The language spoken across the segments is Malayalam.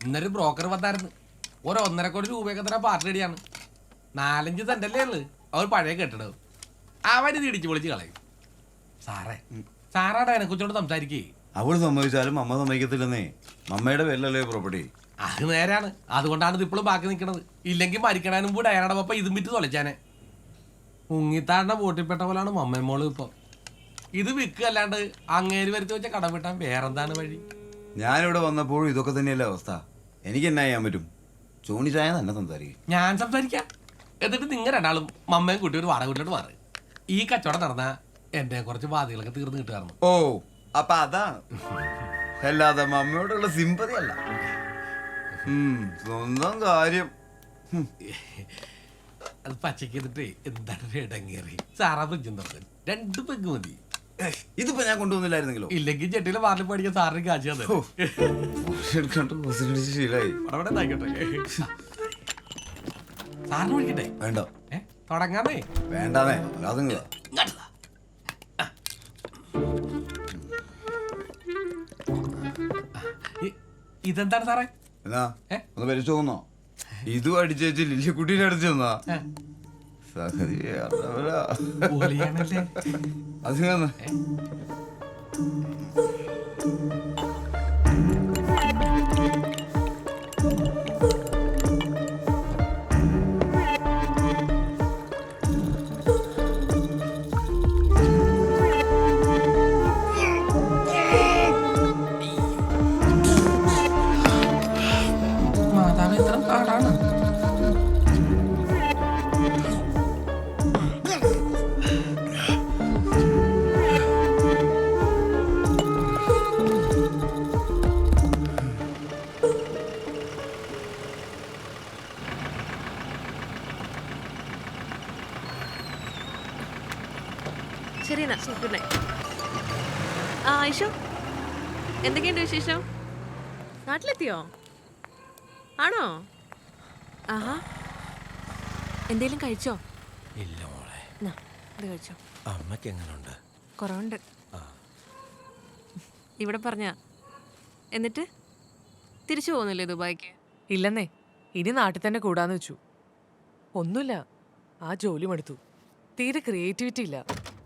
ഇന്നൊരു ബ്രോക്കർ വന്നായിരുന്നു. ഒരു 1.5 കോടി രൂപയൊക്കെ തരാൻ പാർട്ടി റെഡിയാണ്. 4-5 സെന്റല്ലേ ഉള്ളു. അവർ പഴയ കെട്ടിടവും അവരിത് ഇടിച്ചു പൊളിച്ച് കളയും. സാറാടെ എനെക്കുറിച്ചോട് സംസാരിക്കേ. അവള് സമ്മതിച്ചാലും അമ്മ സമ്മതിക്കത്തില്ലെന്നേ. അമ്മയുടെ പേരിലല്ലേ പ്രോപ്പർട്ടി. അത് നേരാണ്. അതുകൊണ്ടാണ് ഇത് ഇപ്പോഴും ബാക്കി നിൽക്കണത്. ഇല്ലെങ്കിൽ മരിക്കണതിന് മുമ്പ് ഡയനയുടെ പപ്പ ഇതും വിറ്റ് തൊലച്ചാനെ. മുങ്ങിത്താണ്ട വോട്ടിൽപ്പെട്ട പോലാണ് മമ്മേമോള് ഇപ്പൊ. ഇത് വിൽക്കല്ലാണ്ട് അങ്ങേര് വരുത്തി വെച്ച കടം വിട്ടാൻ വേറെന്താണ് വഴി? ഞാനിവിടെ വന്നപ്പോഴും ഇതൊക്കെ തന്നെയല്ലേ അവസ്ഥ. എനിക്ക് എന്നാ ചെയ്യാൻ പറ്റും? ചോണിച്ചായ തന്നെ സംസാരിക്കും. ഞാൻ സംസാരിക്കാം. എന്നിട്ട് നിങ്ങൾ രണ്ടാളും മമ്മയും കുട്ടി ഒരു വാടക വീട്ടിലോട്ട് മാറി. ഈ കച്ചവടം നടന്ന എന്റെ കുറച്ച് ബാധകളൊക്കെ തീർന്നു കിട്ടുമായിരുന്നു. ഓ അപ്പൊ അതാണ്. അല്ലാതെ മമ്മയോടുള്ള സിമ്പതി അല്ല. സ്വന്തം കാര്യം. അത് പച്ചക്ക് ചെയ്തിട്ട് എന്താണ് ഇടങ്ങേറി. സാറാ ഫ്രിഡ്ജും തുറന്നു 2 പെഗ് മതി. ഇതിപ്പോ ഞാൻ കൊണ്ടുവന്നില്ലായിരുന്നെങ്കിലോ? ഇല്ലെങ്കിൽ ചെട്ടിയിലെ വാറിൽ പഠിക്കാൻ സാറിന് കാശ് ശീലായി. അവിടെ സാറിന് വിളിക്കട്ടെ? വേണ്ട, തുടങ്ങാന്നേ. വേണ്ടാന്നേ. അതും ഇതെന്താണ് സാറേ? എന്നാ ഒന്ന് പരിച്ചു തോന്നോ? ഇതും അടിച്ചേച്ച് ലില്ലിക്കുട്ടീനെ അടിച്ചു തന്നാ അത് ശരി എന്നാ, ഗുഡ് നൈറ്റ്. ഐഷു, എന്തൊക്കെയുണ്ട് വിശേഷം? നാട്ടിലെത്തിയോ? ആണോ? ആഹാ, എന്തേലും കഴിച്ചോ? ഇല്ല മോളെ. ഇത് കഴിച്ചോ. അമ്മക്ക് എങ്ങനെയുണ്ട്? കുറവുണ്ട്. ഇവിടെ പറഞ്ഞ എന്നിട്ട് തിരിച്ചു പോകുന്നില്ലേ ദുബായിക്ക്? ഇല്ലെന്നേ, ഇനി നാട്ടിൽ തന്നെ കൂടാന്ന് വെച്ചു. ഒന്നുമില്ല, ആ ജോലി മടുത്തു. തീരെ ക്രിയേറ്റിവിറ്റി ഇല്ല.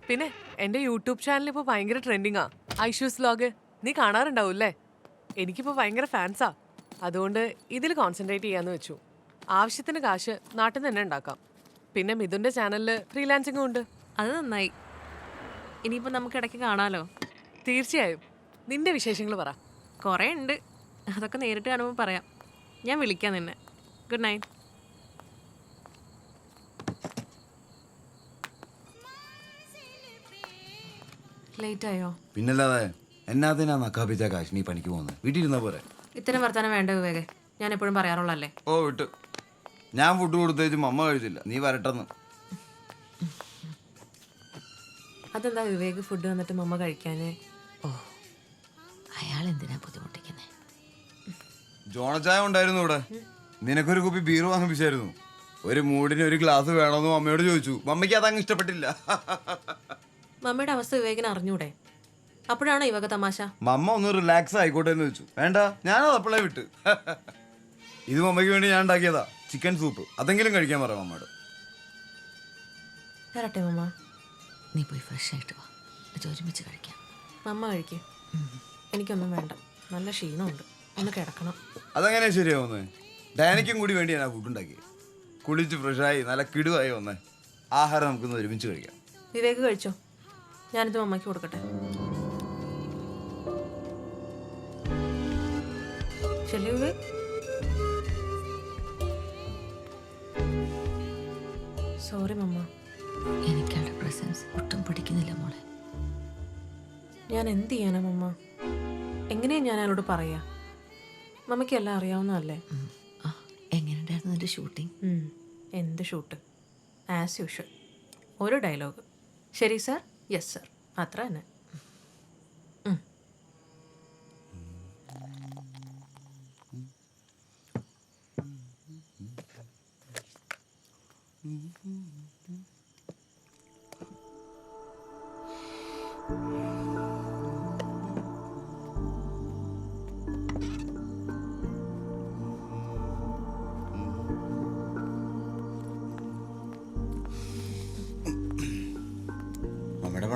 പിന്നെ എൻ്റെ യൂട്യൂബ് ചാനൽ ഇപ്പോൾ ഭയങ്കര ട്രെൻഡിങ്ങാ. ഐഷൂസ് വ്ലോഗ് നീ കാണാറുണ്ടാവൂല്ലേ? എനിക്കിപ്പോൾ ഭയങ്കര ഫാൻസാ. അതുകൊണ്ട് ഇതിൽ കോൺസെൻട്രേറ്റ് ചെയ്യാന്ന് വെച്ചു. ആവശ്യത്തിന് കാശ് നാട്ടിൽ നിന്ന് തന്നെ ഉണ്ടാക്കാം. പിന്നെ മിഥുൻ്റെ ചാനലിൽ ഫ്രീലാൻസിങ്ങും ഉണ്ട്. അത് നന്നായി. ഇനിയിപ്പോൾ നമുക്ക് ഇടയ്ക്ക് കാണാമല്ലോ. തീർച്ചയായും. നിന്റെ വിശേഷങ്ങൾ പറ. കുറേ ഉണ്ട്, അതൊക്കെ നേരിട്ട് കാണുമ്പോൾ പറയാം. ഞാൻ വിളിക്കാം നിന്നെ. Good night. ലേറ്റ് ആയോ? പിന്നല്ലാതെ എന്നാത്തിനാ നക്കാപ്പിച്ച കാശ് നീ പണിക്ക് പോകുന്നത്? വീട്ടിലിരുന്ന പോരെ? ഇത്തരം വർത്താനം വേണ്ട വിവേകെ, ഞാൻ എപ്പോഴും പറയാറുള്ളല്ലേ. ഓ വിട്ട്. ഞാൻ ഫുഡ് കൊടുത്തേച്ചും അമ്മ കഴിച്ചില്ല. നീ വരട്ടെന്ന്. അതെന്താ വിവേക് ഫുഡ് വന്നിട്ട് മമ്മ കഴിക്കാനേ? ഓ, അയാൾ എന്തിനാ ബുദ്ധിമുട്ടിക്കുന്നേ? ജോണച്ചായ ഉണ്ടായിരുന്നു ഇവിടെ. നിനക്കൊരു കുപ്പി ബീർ വാങ്ങിപ്പിച്ചായിരുന്നു. ഒരു മൂടിന് ഒരു ഗ്ലാസ് വേണമെന്ന് അമ്മയോട് ചോദിച്ചു. മമ്മയ്ക്ക് അതങ്ങ് ഇഷ്ടപ്പെട്ടില്ല. മമ്മയുടെ അവസ്ഥ വിവേകിന് അറിഞ്ഞൂടെ? അപ്പോഴാണോ ഇവക തമാശ? മമ്മ ഒന്ന് റിലാക്സ് ആയിക്കോട്ടെ എന്ന് വെച്ചു. വേണ്ട, ഞാനത് അപ്പോഴേ വിട്ട്. ഇത് മമ്മയ്ക്ക് വേണ്ടി ഞാൻ ഉണ്ടാക്കിയതാ, ചിക്കൻ സൂപ്പ്. അതെങ്കിലും കഴിക്കാൻ പറയാം മമ്മയോട്. തരട്ടെ മമ്മ? നീ പോയി ഫ്രഷ് ആയിട്ട് വാ, ഒരുമിച്ച് കഴിക്കാം. മമ്മ കഴിക്കേ. എനിക്കൊന്നും വേണ്ട, നല്ല ക്ഷീണമുണ്ട്, ഒന്ന് കിടക്കണം. അതെങ്ങനെയാ ശരിയാവുന്നത്? ഡാനിക്കും കൂടി വേണ്ടി ഞാൻ ഫുഡ് ഉണ്ടാക്കി. കുളിച്ച് ഫ്രഷായി നല്ല കിടുവായി വന്നേ. ആഹാരം നമുക്കൊന്ന് ഒരുമിച്ച് കഴിക്കാം. വിവേക് കഴിച്ചോ? ഞാനിത് മമ്മയ്ക്ക് കൊടുക്കട്ടെ. ശരി വിവേക്. സോറി മമ്മ. എനിക്ക് അവളുടെ പ്രസൻസ് ഒട്ടും പിടിക്കുന്നില്ല മോളെ. ഞാൻ എന്ത് ചെയ്യാനാ മമ്മ? എങ്ങനെയാ ഞാൻ അയാളോട് പറയാ? മമ്മയ്ക്ക് എല്ലാം അറിയാവുന്നതല്ലേ. എങ്ങനെയുണ്ടായിരുന്നു നിന്റെ ഷൂട്ടിംഗ്? എന്ത് ഷൂട്ട്? ആസ് യൂഷ്വൽ, ഒരു ഡയലോഗ്. ശരി സാർ, യെസ് സാർ, അത്ര തന്നെ.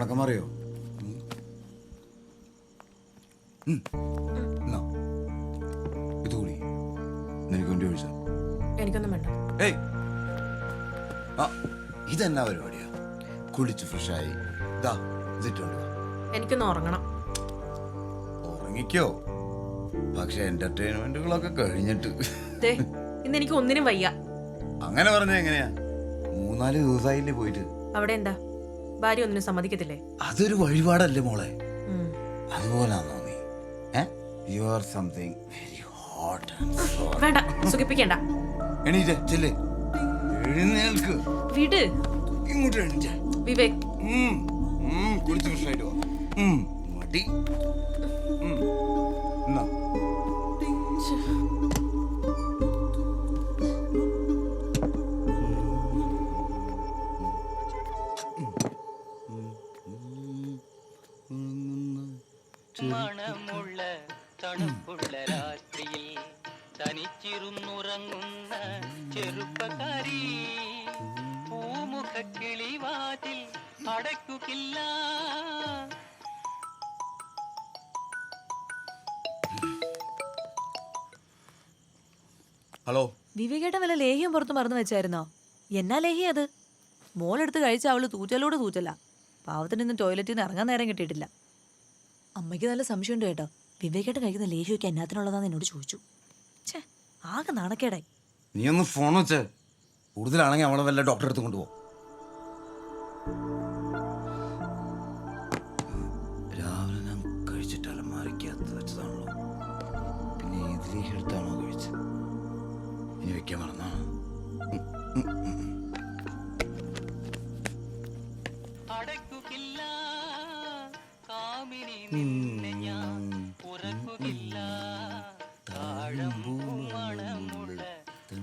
വിളക്കമറിയോ? ഇത് കൂടി നിനക്ക് വേണ്ടി ഒഴിച്ച. എനിക്കൊന്നും വേണ്ട. ഏയ് ആ ഇതെന്നാ പരിപാടിയാ? കുളിച്ച് ഫ്രഷായി ഇതാ ഇതിട്ടുണ്ട്. എനിക്കൊന്ന് ഉറങ്ങണം. ഉറങ്ങിക്കോ, പക്ഷെ എന്റർടൈൻമെന്റുകളൊക്കെ കഴിഞ്ഞിട്ട്. ദേ, ഇന്ന് എനിക്ക് ഒന്നിനും വയ്യ. അങ്ങനെ പറഞ്ഞ എങ്ങനെയാ? 3-4 ദിവസമായില്ലേ പോയിട്ട്? അവിടെ എന്താ ഭാര്യ ഒന്നിനും സമ്മതിക്കത്തില്ലേ? അതൊരു വഴിപാടല്ലേ മോളെ? ഉം. അതുപോലാണോ നീ? You are something very hot. വേണ്ട, സുഖിപ്പിക്കണ്ട. എണീറ്റേ ചെല്ലേ, എഴുന്നേൽക്ക്. വിട്. ഇങ്ങോട്ട് എണീറ്റേ. വിവേക്, കുളിച്ച് ഫ്രഷായിട്ട് വാ. മടി. എന്നാ മണമുള്ള തണുപ്പുള്ള രാത്രിയിൽ തനിച്ചിരുന്നുറങ്ങുന്ന ചെറുപ്പക്കാരി പൂമുഖ കിളിവാതിൽ അടയ്ക്കുകില്ല. ഹലോ, വിവേകേട്ടൻ വല്ല ലേഹ്യം പുറത്ത് മറന്നു വെച്ചായിരുന്നോ? എന്നാ ലേഹ്യം അത്? മോളെടുത്ത് കഴിച്ച അവള് തൂറ്റലോട് തൂറ്റല. പാവത്തിന് ഇന്ന് ടോയ്ലറ്റിൽ നിന്ന് ഇറങ്ങാൻ നേരം കിട്ടിയിട്ടില്ല. അമ്മയ്ക്ക് നല്ല സംശയമുണ്ട് കേട്ടോ. വിവേകേട്ടൻ കഴിക്കുന്ന ലേഹ്യമൊക്കെ എന്നാത്തിനുള്ളതാന്ന് എന്നോട് ചോദിച്ചു. ഛേ, ആകെ നാണക്കേടായി. നീ ഒന്ന് ഫോൺ വെച്ചേ. കൂടുതലാണെങ്കിൽ അവളെ വല്ല ഡോക്ടറെ അടുത്ത് കൊണ്ടുപോകും. രാവിലെ ഞാൻ കഴിച്ചിട്ട് അലമാരയ്ക്കകത്ത് വെച്ചതാണല്ലോ. പിന്നെ ഏതിലേക്ക് എടുത്താണോ കഴിച്ചത്? ഇനി വെക്കാൻ മറന്നാ? അടയ്ക്കുകില്ല കാമിനി നിന്നെ ഞാൻ ഉറക്കുകില്ല. മണമുള്ള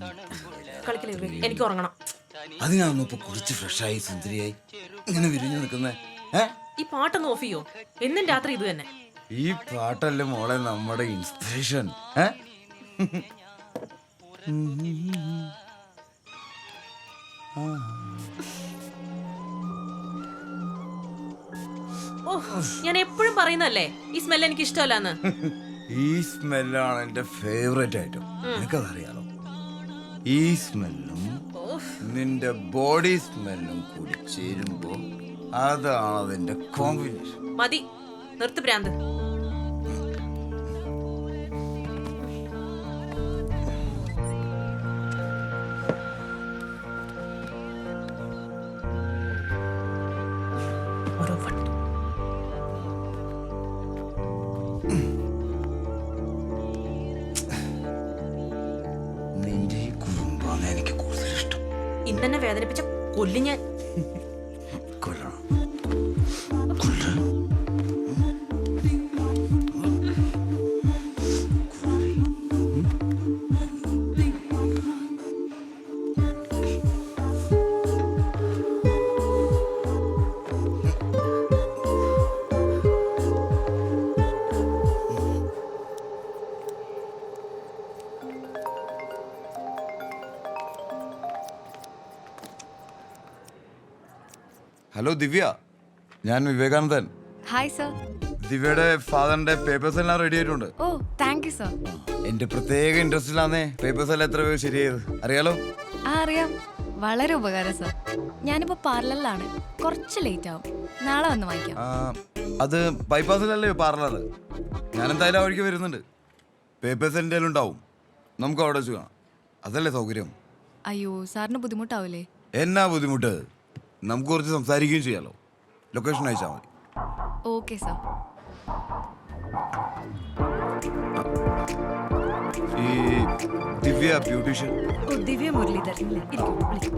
തണുപ്പുള്ള കളിക്കലേ വിവേക്, എനിക്ക് ഉറങ്ങണം. അതിനാണോ ഇപ്പൊ കുളിച്ച് ഫ്രഷായി സുന്ദരിയായി ഇങ്ങനെ വിരിഞ്ഞു നിൽക്കുന്നേ? ഈ പാട്ടൊന്ന് ഓഫ് ചെയ്യോ? എന്നും രാത്രി ഇത് തന്നെ. ഈ പാട്ടല്ലേ മോളെ നമ്മുടെ ഇൻസ്പിറേഷൻ. ഓ, ഞാൻ എപ്പോഴും പറയുന്നല്ലേ ഈ സ്മെൽ എനിക്ക് ഇഷ്ടമല്ലാന്ന്. ഈ സ്മെല്ലാണ് എന്റെ ഫേവറേറ്റ് ഐറ്റം. നിനക്കതറിയാലോ? ഈ സ്മെല്ലും നിന്റെ ബോഡി സ്മെല്ലും കൂടി ചേരുമ്പോ അതാണ് അതിന്റെ കോമ്പിനേഷൻ. മതി, നിർത്ത് ഭ്രാന്ത്. ഓരോ വട്ടം. നിന്റെ ഈ കുറുമ്പാണ് എനിക്ക് കൂടുതൽ ഇഷ്ടം. ഇന്നെന്നെ വേദനിപ്പിച്ച കൊല്ലി ഞാൻ. കൊല്ലണം. കൊല്ല. ഹലോ ദിവ്യ, ഞാൻ വിവേകാനന്ദൻ. Hi sir. ദിവ്യയുടെ ഫാദറിന്റെ പേപ്പേഴ്സ് എല്ലാം റെഡി ആയിട്ടുണ്ട്. ഓ താങ്ക് യു സർ. എന്റെ പ്രത്യേക ഇൻട്രസ്റ്റിലാന്നേ പേപ്പേഴ്സ് എല്ലാം എത്ര പേര് ശരിയായത് അറിയാലോ? ആ അറിയാം, വളരെ ഉപകാരം സർ. ഞാനിപ്പോ പാർലറിലാണ്, കുറച്ച് ലേറ്റ് ആവും. നാളെ വന്ന് വാങ്ങിക്കാം. അത് ബൈപ്പാസിലല്ലേ പാർലർ? ഞാൻ എന്തായാലും വഴിക്ക് വരുന്നുണ്ട്. പേപ്പേഴ്സ് എൻ്റെ ഉണ്ടാവും, നമുക്ക് അവിടെ വെച്ച് കാണാം. അതല്ലേ സൗകര്യം? അയ്യോ സാറിന് ബുദ്ധിമുട്ടാവില്ലേ? എന്നാ ബുദ്ധിമുട്ട്? നമുക്ക് കുറച്ച് സംസാരിക്കുകയും ചെയ്യാലോ. ലൊക്കേഷൻ അയച്ചാൽ മതി. Okay sir. ഈ ദിവ്യ ബ്യൂട്ടീഷ്യൻ. ഓ, ദിവ്യ മുരളീധരൻ. ഇരിക്കൂ, വിളിക്കൂ.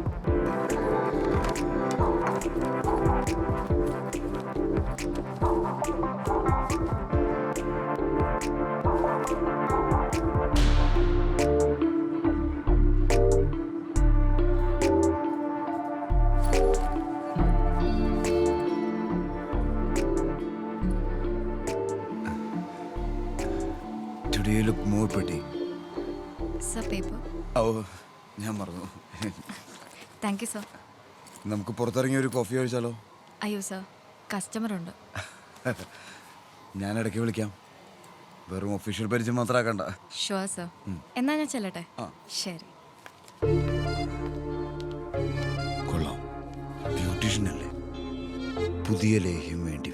Today you look more pretty. Sir paper. ഓ, ഞാൻ മറന്നു. Thank you sir. നമുക്ക് പുറത്തിറങ്ങി ഒരു കോഫി കഴിച്ചാലോ? അയ്യോ സർ, കസ്റ്റമർ ഉണ്ട്. ഞാൻ ഇടയ്ക്ക് വിളിക്കാം. വെറും ഒഫീഷ്യൽ പരിചയം മാത്രമാക്കണ്ട. Sure sir. എന്നാ ഞാൻ ചെല്ലട്ടെ. ആ. ശരി. കൊള്ളാം, ബ്യൂട്ടീഷ്യൻ അല്ലേ? പുതിയ ലേഹ്യം വേണ്ടി